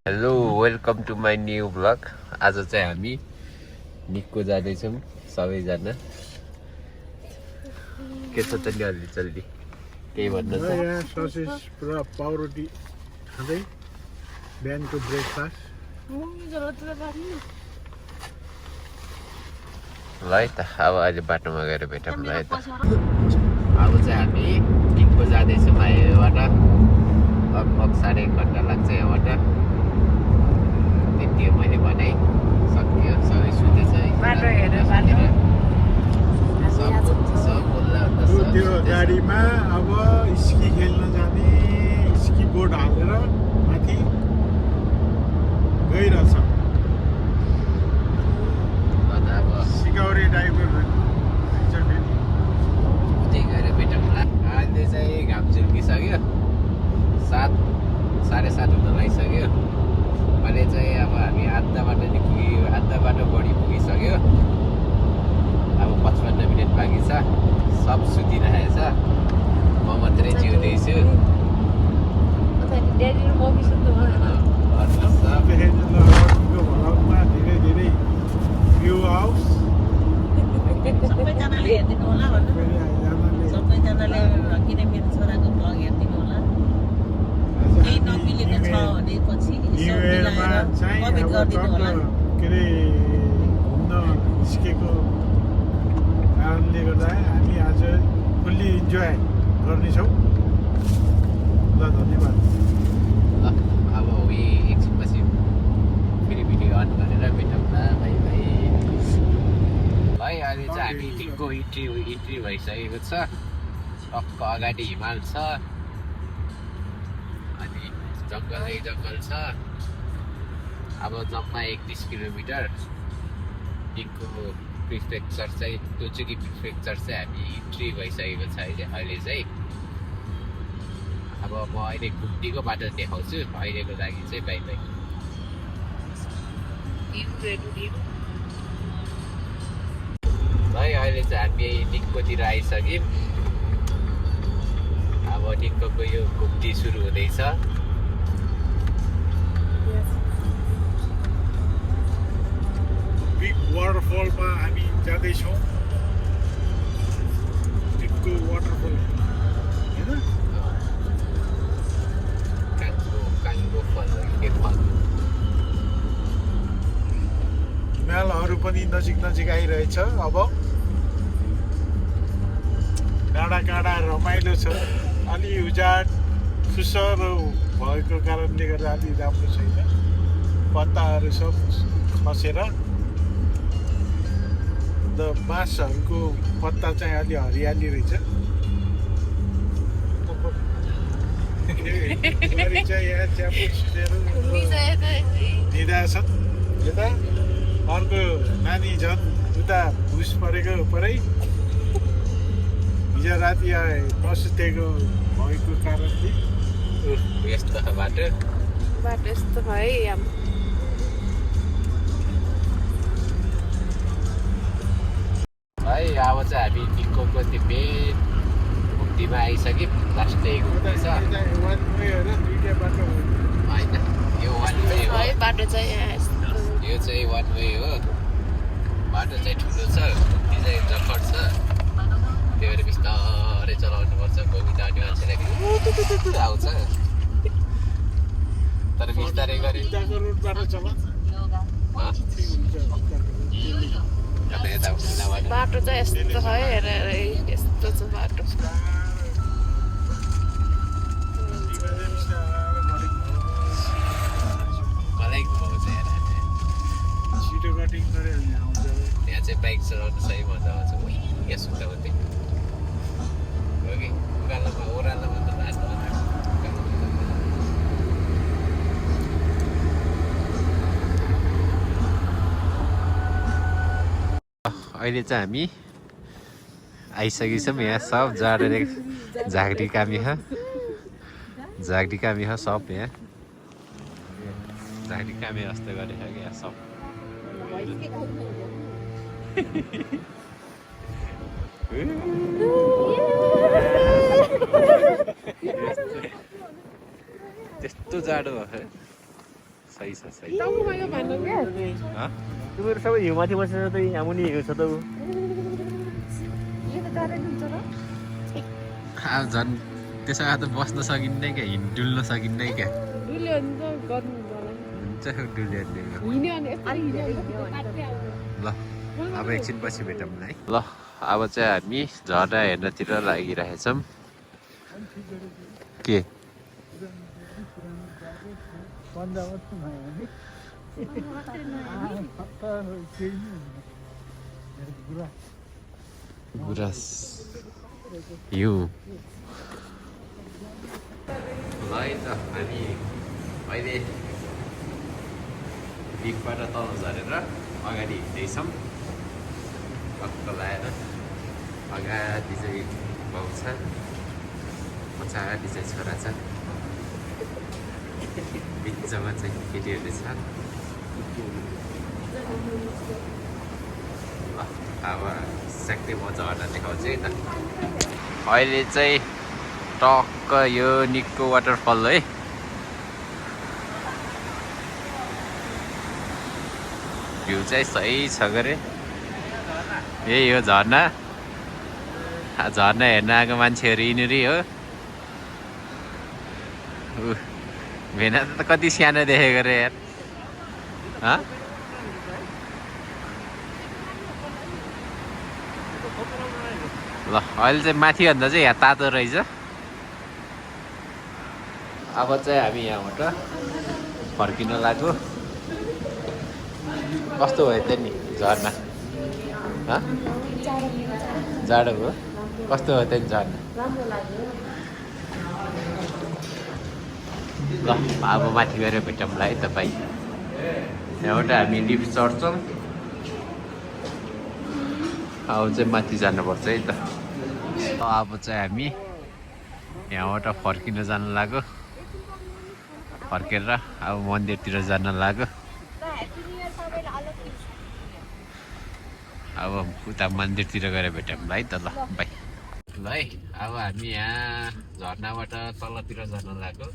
Hello welcome to my new blog. आज चाहिँ हामी निक्को जाँदैछौँ सबैजना। के छ त नि अलि जल्दी केही भन्नु छ? यहाँ ससेज पुरा पाउरोटी खाँदै बिहानको ब्रेकफास्ट। ल है त अब अहिले बाटोमा गएर भेटौँ ल है त। अब चाहिँ हामी निक्को जाँदैछौँ हाइवेबाट। लगभग 1.5 घन्टा लाग्छ यहाँबाट। त्यति मैले भने सक्यो, सबै सुतेछ है। बाटो हेरेर बाटो त्यो गाडीमा अब स्की खेल्न जाने स्की बोर्ड हालेर माथि गइरहेछ। अब सिकाउरे ड्राइभर उतै गएर भेटौँला। अहिले चाहिँ घाम झुल्किसक्यो, 7:30 हुन लागिसक्यो। अहिले चाहिँ अब हामी आधा बाटो नि पुग्यो, आधा बाटो बढी पुगिसक्यो। अब 55 मिनट बाँकी छ। सब सुतिरहेको छ, म मात्रै जिउँदैछु। भ्लगमा धेरै धेरै भ्यू आओस्। सबैजनाले हेरिदिनु होला भन्नु। सबैजनाले किन मेरो छोराको भ्लग हेरिदिनु होला। केही नमिलेको छ भने पछि न्यु इयरमा चाहिँ कमेन्ट गरिदिनु होला। के अरे घुम्न निस्केको कारणले गर्दा हामी आज फुल्ली इन्जोय गर्नेछौँ। ल धन्यवाद। ल अब उही एकछिनपछि फेरि भिडियो अन गरेर भेटौँला। भाइ भाइ ल है। अहिले चाहिँ हामी टिमको इन्ट्री भइसकेको छ। टक्क अगाडि हिमाल छ, अनि जङ्गलै जङ्गल छ। अब जम्मा 31 किलोमिटर टिमको प्रिफेक्चर चाहिँ टोचुकी प्रिफेक्चर चाहिँ हामी इन्ट्री भइसकेको छ अहिले चाहिँ। अब म अहिले घुम्तीको बाटो देखाउँछु। अहिलेको लागि चाहिँ बाई बाई। है अहिले चाहिँ हामी निक्कोतिर आइसक्यौँ। अब निक्कोको यो घुम्ती सुरु हुँदैछ। बिग वाटरफलमा हामी जाँदैछौँ। टिमको वाटरफल होइन, काङ्गो फल के फल। हिमालहरू पनि नजिक नजिक आइरहेछ। अब डाँडा काँडा रमाइलो छ। अलि उजाड सुसरो भएको कारणले गर्दा अलि राम्रो छैन। पत्ताहरू सब खसेर बाँसहरूको पत्ता चाहिँ अलि हरियाली रहेछ। चाहिँ यहाँ च्याप्पु सुतेर निदा छन्। यता अर्को नानी झन् उता भुस परेको परै हिजो राति नसुतेको भएको कारणले यस्तो बाटो यस्तो भयो। है। अब चाहिँ हामी निक्कोको त्यो मेन घुम्तीमा आइसक्यौँ। लास्टै घुम्ती छ वान वे होइन, दुईवटा बाटो हो। होइन, यो वान वे हो। बाटो चाहिँ यो चाहिँ वान वे हो। बाटो चाहिँ ठुलो छ, घुम्ती चाहिँ जफर छ। त्यही भएर बिस्तारै चलाउनुपर्छ। गोविन्द आउने मान्छेलाई आउँछ, तर बिस्तारै गरी उताको रुटबाट चला बाटो चाहिँ यस्तो भयो। हेरेर यस्तो छ बाटो। मलाई घुमाउँछ हेर। छिटो कटिङ गऱ्यो भने आउँछ। त्यहाँ चाहिँ बाइक चलाउनु सही मजा आउँछ। यहाँ सुत्दा मात्रै हो कि उकालोमा ओह्रालोमा त बाटो अहिले चाहिँ हामी आइसकेछौँ। यहाँ सब जाडे झाँक्री कामी छ, झाँक्री कामी छ सब। यहाँ झाँक्री कामी जस्तो गरेको छ यहाँ सब। त्यस्तो जाडो भयो। सही छ सही टाउकोमा यो भन्नु क्या तिमीहरू सबै हिउँमाथि बसेर त यहाँ मुनि हिउँ छ त ऊ यो त डरै डुल्छ र झन् त्यसो त बस्न सकिन्न क्या डुल्न सकिन्न क्या डुल्यो भने त गर्नु हुन्छ डुल्यो हिँड्यो भने यस्तो हिँड्यो ल अब एकछिनपछि भेटौँ है ल अब चाहिँ हामी झर्ना हेर्नतिर लागिरहेछौँ के गुराँस हिउँ ल है त हामी अहिले बिगबाट तल झरेर अगाडि हिँड्दैछौँ टक्क लाएर अगाडि चाहिँ बाउ छ पछाडि चाहिँ छोरा छ बिचमा चाहिँ केटीहरू छ ल अब स्याक्दै म झर्ना देखाउँछु है त अहिले चाहिँ टक्क यो निक्को वाटरफल है भ्यू चाहिँ सही छ गरे यही हो झर्ना झर्ना हेर्न आएको मान्छेहरू यिनीहरू हो भेना त कति सानो देखेको रे यार ल अहिले चाहिँ माथिभन्दा चाहिँ यहाँ तातो रहेछ अब चाहिँ हामी यहाँबाट फर्किन लाग्यो कस्तो भयो त नि झर्ना जाडो भयो कस्तो भयो त नि झर्ना ल अब माथि गएर भेटौँला है तपाईँ यहाँबाट हामी लिफ्ट चढ्छौँ अब चाहिँ माथि जानुपर्छ है त अब चाहिँ हामी यहाँबाट फर्किन जान लाग्यो फर्केर अब मन्दिरतिर जान लाग्यो अब उता मन्दिरतिर गएर भेटौँ है त ल बाई ल है अब हामी यहाँ झर्नाबाट तलतिर जान लाग्यो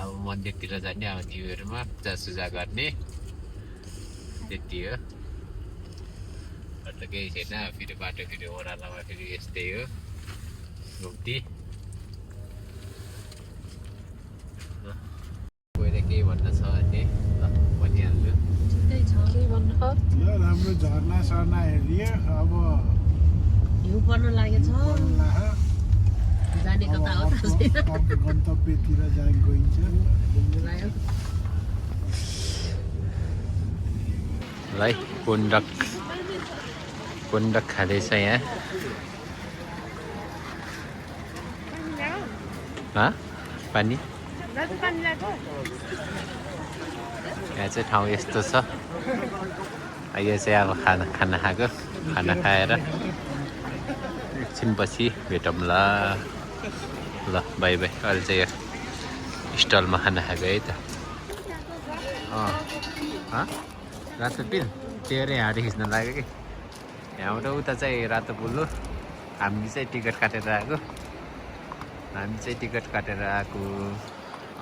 अब मन्दिरतिर जाने अब न्यु इयरमा पूजासुजा गर्ने त्यति हो त केही छैन फेरि बाटो फेरि ओह्रालोमा फेरि यस्तै हो घुम्ती कोही केही भन्न छ भने भनिहाल्छु राम्रो झर्ना सर्ना हेरियो अब हिउँ पर्न लागेछ जाने कता हो गन्तव्यतिर गइन्छ ल कुण्डक खाँदैछ यहाँ पानी यहाँ चाहिँ ठाउँ यस्तो छ अहिले चाहिँ अब खाना खाएको खाना खाएर एकछिनपछि भेटौँला ल बाई बाई अहिले चाहिँ स्टलमा खाना खाएको है त रातो पिल तेह्रै हाँडी खिच्न लाग्यो कि यहाँबाट उता चाहिँ रातो पुल्लो हामी चाहिँ टिकट काटेर आएको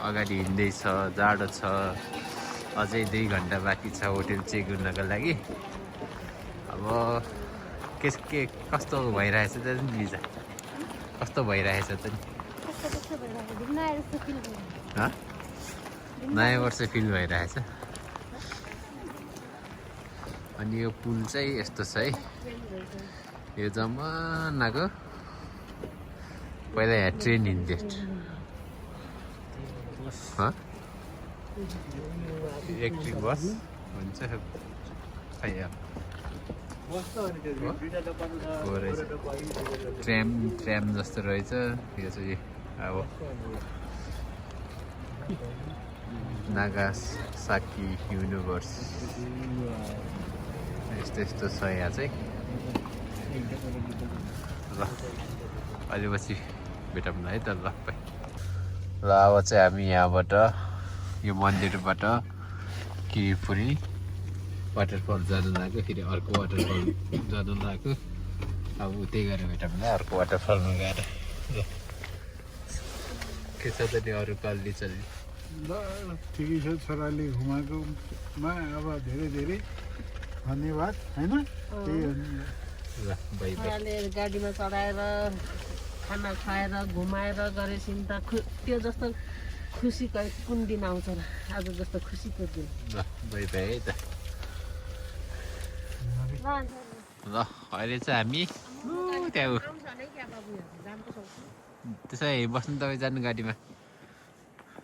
अगाडि हिँड्दैछ जाडो छ अझै 2 घन्टा बाँकी छ होटेल चेक गर्नको लागि अब के कस्तो भइरहेछ त नि लिजा कस्तो भइरहेछ त नि नयाँ वर्ष फिल भइरहेछ अनि यो पुल चाहिँ यस्तो छ है यो जमानाको पहिला यहाँ ट्रेन हिँड्थ्यो इलेक्ट्रिक बस हुन्छ खै ट्राम जस्तो रहेछ यो चाहिँ अब नागासाकी युनिभर्स यस्तो छ यहाँ चाहिँ ल अहिले पछि भेटौँ न है त ल अब चाहिँ हामी यहाँबाट यो मन्दिरबाट किरिपुरी वाटरफल जानु लाग्यो फेरि अर्को वाटरफल जानु लाग्यो अब उतै गएर भेटौँ न अर्को वाटरफलमा गएर ल के छ त नि अरू कल्ली चल्ली ल ठिकै छ छोराले घुमाएकोमा अब धेरै धेरै धन्यवाद होइन त्यही हो नि। ल बाई बाई छोराले गाडीमा चढाएर खाना खुवाएर घुमाएर गरेपछि त त्यो जस्तो खुसी कुन दिन आउँछ र आज जस्तो खुसीको दिन ल बाई बाई है त ल अहिले चाहिँ हामी त्यहाँ त्यसै बस्नु तपाईँ जानु गाडीमा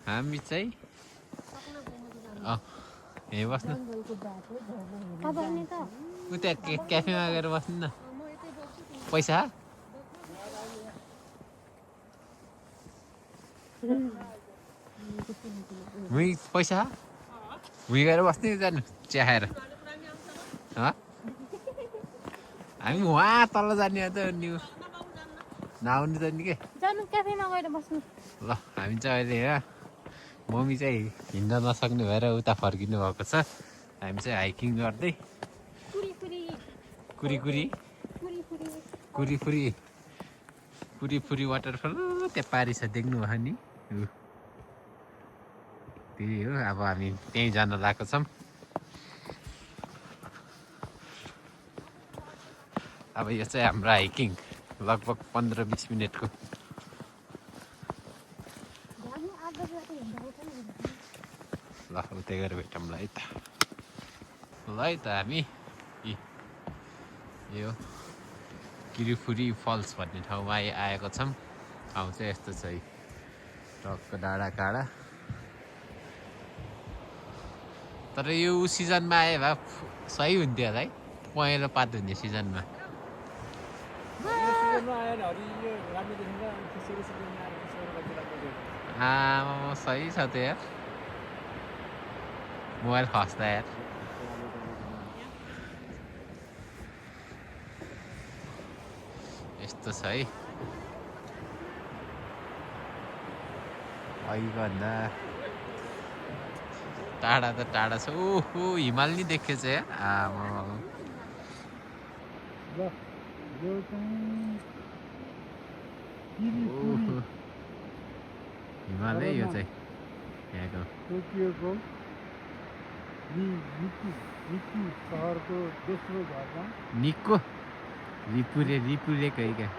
हामी चाहिँ यहीँ बस्नु उता क्याफेमा गएर बस्नु न पैसा पैसा भुइँ गएर बस्ने जानु चिया खाएर हामी वहाँ तल जाने त न्यु नआउनु त नि के जानु क्याफेमा गएर बस्नु ल हामी चाहिँ अहिले यहाँ मम्मी चाहिँ हिँड्न नसक्ने भएर उता फर्किनु भएको छ हामी चाहिँ हाइकिङ गर्दै कुरीफुरी वाटरफल त्यहाँ पारी छ देख्नु भयो नि त्यही हो अब हामी त्यहीँ जान लागेको छौँ अब यो चाहिँ हाम्रो हाइकिङ लगभग 15-20 मिनटको ल उतै गएर भेटौँला है त ल है त हामी यो किरिफुरी फल्स भन्ने ठाउँमा आएको छौँ ठाउँ चाहिँ यस्तो छ है टक्क डाँडा काँडा तर यो सिजनमा आए भए सही हुन्थ्यो होला है पहेँलो पात हुने सिजनमा आमा सही छ त यार मोबाइल खस्दा यार यस्तो छ है अहिलेभन्दा टाढा त टाढा छ ओहो हिमाल नि देखेछ यार आमा हिमालै यो चाहिँ यहाँको टोकियोको सहरको दोस्रो घरमा निक्को रिपुरे कही क्या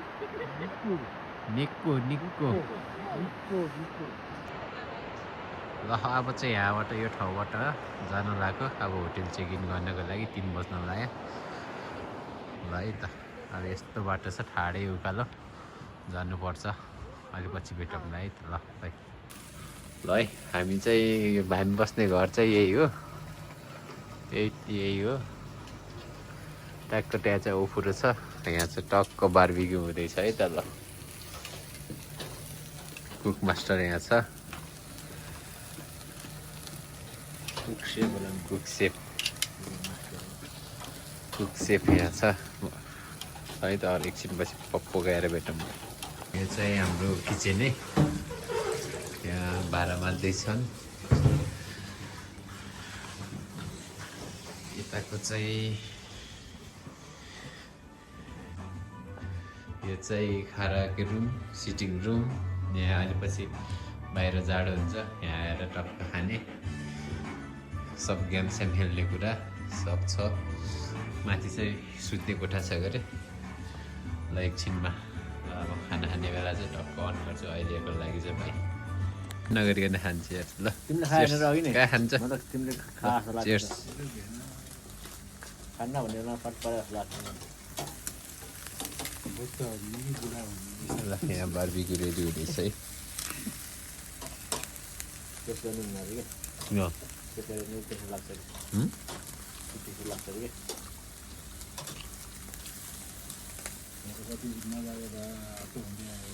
निक्को ल अब चाहिँ यहाँबाट यो ठाउँबाट जानु लाग्यो अब होटेल चेक इन गर्नको लागि 3 बज्न लाग्यो ल है त अब यस्तो बाटो छ ठाडै उकालो जानुपर्छ अलि पछि भेटौँ है त ल भाइ ल है हामी चाहिँ यो भान बस्ने घर चाहिँ यही हो यही हो ट्याक्क त्यहाँ चाहिँ उफुरो छ यहाँ चाहिँ टक्क बारबिक्यू हुँदैछ है त ल कुक मास्टर यहाँ छ कुक सेफ यहाँ छ है त अरू एकछिन पछि पप्पो गएर भेटौँ यो चाहिँ हाम्रो किचन है यहाँ भाँडा माल्दैछन् यताको चाहिँ यो चाहिँ खानाको रुम सिटिङ रुम यहाँ अहिले पछि बाहिर जाडो हुन्छ यहाँ आएर टक्क खाने सब गेम सेम खेल्ने कुरा सब छ माथि चाहिँ सुत्ने कोठा छ गरे ल एकछिनमा अब खाना खाने बेला चाहिँ टक्क अन गर्छु अहिलेको लागि चाहिँ भाइ नगरिकन खान्छ यार ल कहाँ खान्छ चेयर्स खाना भनेर नफट पऱ्यो ल यहाँ बारबिक्यू रेडी हुँदैछ है टेस्ट गर्नु हुँदैन क्या त्यसरी नै त्यसो लाग्छ त्यसो लाग्छ कि कति नलागेर आएको हुँदै आयो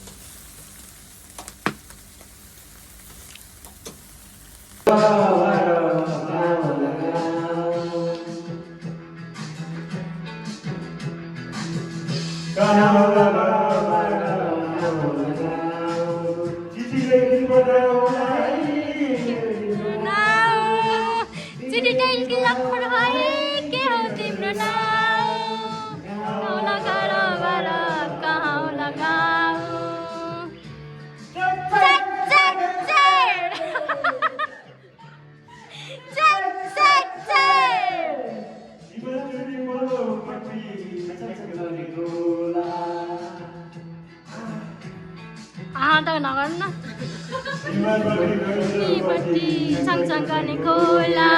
निपट्टि सँगसँग गर्ने खोला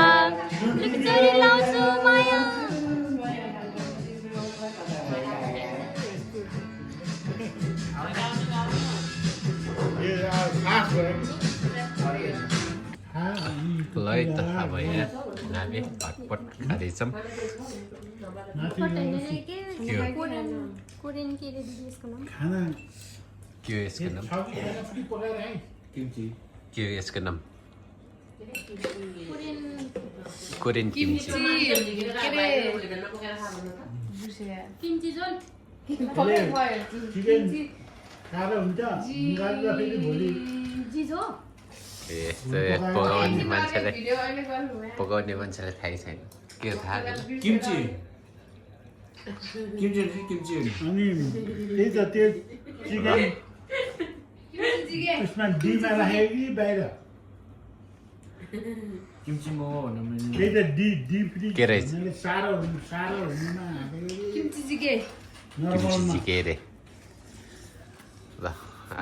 लुकचोरी लाउँछु माया ल है त अब यहाँ हामी भटपट खाँदैछौँ कोरियन के रे दिदी यसको नाम के हो यसको नाम के हो यसको नाम कोरियन किम्ची किम्ची जोन खाएर हुन्छ निकालेर फेरि भोलि जिजो यस्तो पकाउने मान्छेलाई थाहै छैन के हो थाहा छैन किम्ची किम्ची अनि त्यही त त्यो चिकन उसमा डीमा राखेको कि बाहिर किम्ची मोमो भन्नु मैले त्यही त डी फ्री के रहेछ? साह्रो हुनुमा किम्ची के रे ल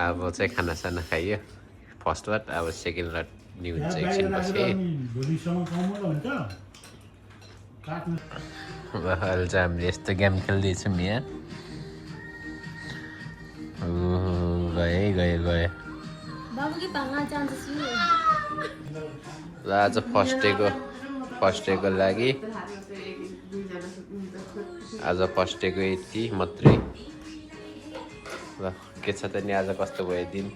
अब चाहिँ खानासाना खाइयो फर्स्ट वाट अब सेकेन्ड वाट नि हुन्छ एकछिन पछि भोलिसम्म कमलो हुन्छ काट्नु अहिले चाहिँ हामीले यस्तो गेम खेल्दैछौँ यहाँ गयो बाबु कि भाङा जान्छ ल आज फर्स्ट डेको लागि आज फर्स्ट डेको यति मात्रै ल के छ त नि आज कस्तो भयो दिन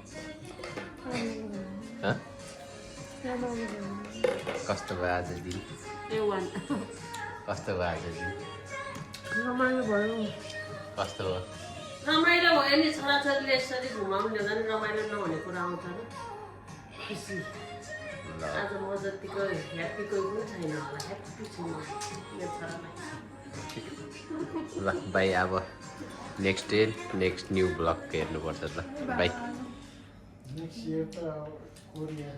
कस्तो भयो आज दिन कस्तो भयो आज दिन रमाइलो भयो कस्तो भयो रमाइलो भयो नि छोराछोरीले यसरी घुमाउने झन् रमाइलो नहुने कुरा आउँछ र खुसी आज म जतिको ह्याप्पी कोही पनि छैन होला ह्याप्पी छु म मेरो छोरालाई ल बाई अब next day next new blog हेर्नुपर्छ ल बाई नेक्स्ट इयर त कोरिया